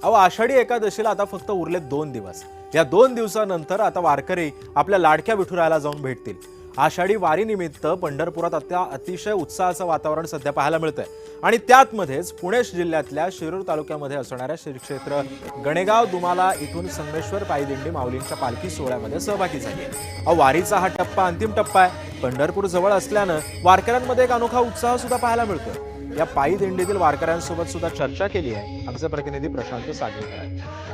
अहो, आषाढी एकादशीला आता फक्त उरले 2 दिवस। या 2 दिवसानंतर आता वारकरी आपल्या लाडक्या विठुरायाला जाऊन भेटतील। आषाढी वारीनिमित्त पंढरपुरात अतिशय उत्साहाचं वातावरण सध्या पाहायला मिळतंय आणि त्यातमध्येच पुणे जिल्ह्यातल्या शिरूर तालुक्यामध्ये असणाऱ्या श्री क्षेत्र गणेगाव दुमाला इथून संगमेश्वर पायदिंडी माऊलींच्या पालखी सोहळ्यामध्ये सहभागी झाली आहे। वारीचा हा टप्पा अंतिम टप्पा आहे। पंढरपूर जवळ असल्यानं वारकऱ्यांमध्ये एक अनोखा उत्साह सुद्धा पाहायला मिळतोय। या पायी दिंडीतील वारकऱ्यांसोबत सुद्धा चर्चा केली आहे आमचे प्रतिनिधी प्रशांत सागवेकर।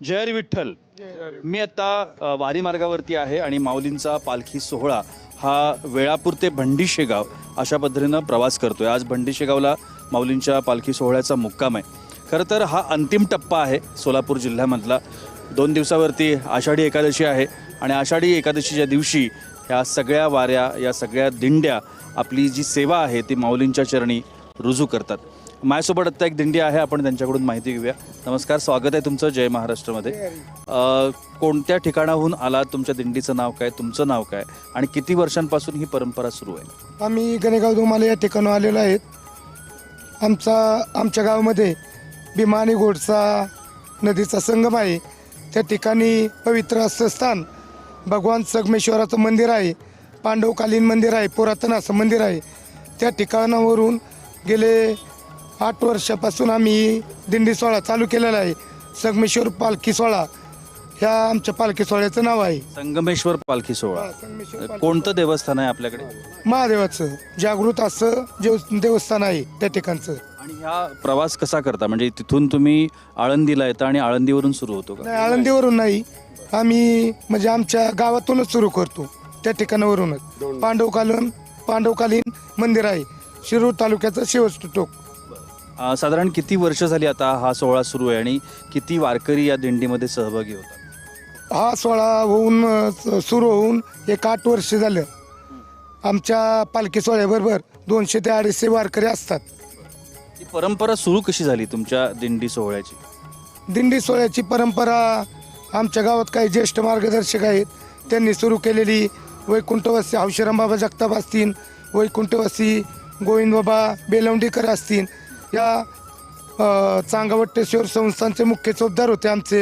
जय हरी विठ्ठल। मी आता वारी मार्गावरती आहे आणि माऊलींचा पालखी सोहळा हा वेळापूर ते भंडीशेगाव अशा पद्धतीनं प्रवास करतोय। आज भंडीशेगावला माऊलींच्या पालखी सोहळ्याचा मुक्काम आहे। खरं तर हा अंतिम टप्पा आहे सोलापूर जिल्ह्यामधला। 2 दिवसावरती आषाढी एकादशी आहे आणि आषाढी एकादशीच्या दिवशी ह्या सगळ्या वाऱ्या, या सगळ्या दिंड्या आपली जी सेवा आहे ती माऊलींच्या चरणी रुजू करतात। माझ्यासोबत आत्ता एक दिंडी आहे, आपण त्यांच्याकडून माहिती घेऊया। नमस्कार, स्वागत आहे तुमचं जय महाराष्ट्रमध्ये। कोणत्या ठिकाणाहून आलात, तुमच्या दिंडीचं नाव काय, तुमचं नाव काय आणि किती वर्षांपासून ही परंपरा सुरू आहे? आम्ही गणेगाव दुमाला या ठिकाणी आलेलो आहेत। आमच्या गावामध्ये भीमा आणि घोडसा नदीचा संगम आहे। त्या ठिकाणी पवित्र असं स्थान भगवान संगमेश्वराचं मंदिर आहे। पांडवकालीन मंदिर आहे, पुरातन असं मंदिर आहे। त्या ठिकाणावरून गेले 8 वर्षापासून आम्ही दिंडी सोहळा चालू केलेला आहे। संगमेश्वर पालखी सोहळा ह्या आमच्या पालखी सोहळ्याचं नाव आहे। संगमेश्वर पालखी सोहळा कोणतं देवस्थान आहे आपल्याकडे? महादेवाचं जागृत असं देवस्थान आहे त्या ठिकाणचं। आणि हा प्रवास कसा करता, म्हणजे तिथून तुम्ही आळंदीला येता आणि आळंदीवरून सुरू होतो का? नाही, आळंदीवरून नाही, आम्ही म्हणजे आमच्या गावातूनच सुरू करतो। त्या ठिकाणावरूनच पांडवकालीन मंदिर आहे, शिरूर तालुक्याचं शेवटचं टोक। साधारण किती वर्ष झाली आता हा सोहळा सुरू आहे आणि किती वारकरी या दिंडीमध्ये सहभागी होतात? हा सोहळा सुरू होऊन 8 वर्ष झालं। आमच्या पालखी सोहळ्याबरोबर 200 ते 250 वारकरी असतात। ही परंपरा सुरू कशी झाली तुमच्या दिंडी सोहळ्याची? दिंडी सोहळ्याची परंपरा आमच्या गावात काही ज्येष्ठ मार्गदर्शक आहेत, त्यांनी सुरू केलेली। वैकुंठवासी हौशीराम बाबा जगताप असतील, वैकुंठवासी गोविंद बाबा बेलवंडीकर असतील, या चांगावट्टेश्वर संस्थानचे मुख्य चौकदार होते आमचे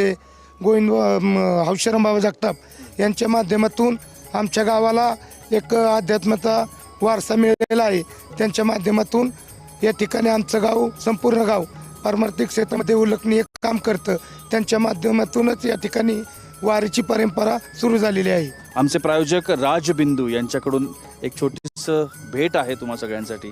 हौशीराम बाबा जगताप। यांच्या माध्यमातून आमच्या गावाला एक अध्यात्माचा वारसा मिळालेला आहे। त्यांच्या माध्यमातून या ठिकाणी आमचं गाव, संपूर्ण गाव पारमार्थिक क्षेत्रामध्ये उल्लेखनीय काम करतं। त्यांच्या माध्यमातूनच या ठिकाणी वारीची परंपरा सुरू झालेली आहे। आमचे प्रायोजक राजबिंदू यांच्याकडून एक छोटीसं भेट आहे तुम्हा सगळ्यांसाठी।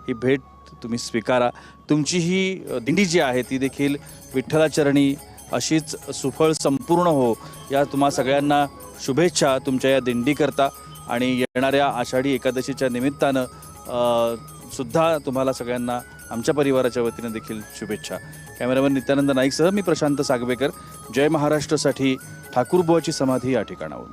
ही भेट तुम्ही स्वीकारा। तुमची ही दिंडी जी आहे ती देखील विठ्ठलाचरणी अशीच सुफळ संपूर्ण हो, या तुम्हा सगळ्यांना शुभेच्छा तुमच्या या दिंडीकरता। आणि येणाऱ्या आषाढी एकादशीच्या निमित्तानं सुद्धा तुम्हाला सगळ्यांना आमच्या परिवाराच्या वतीने देखील शुभेच्छा। कॅमेरामन नित्यानंद नाईकसह मी प्रशांत सागवेकर, जय महाराष्ट्रसाठी ठाकूरबुवाची समाधी या ठिकाणाहून।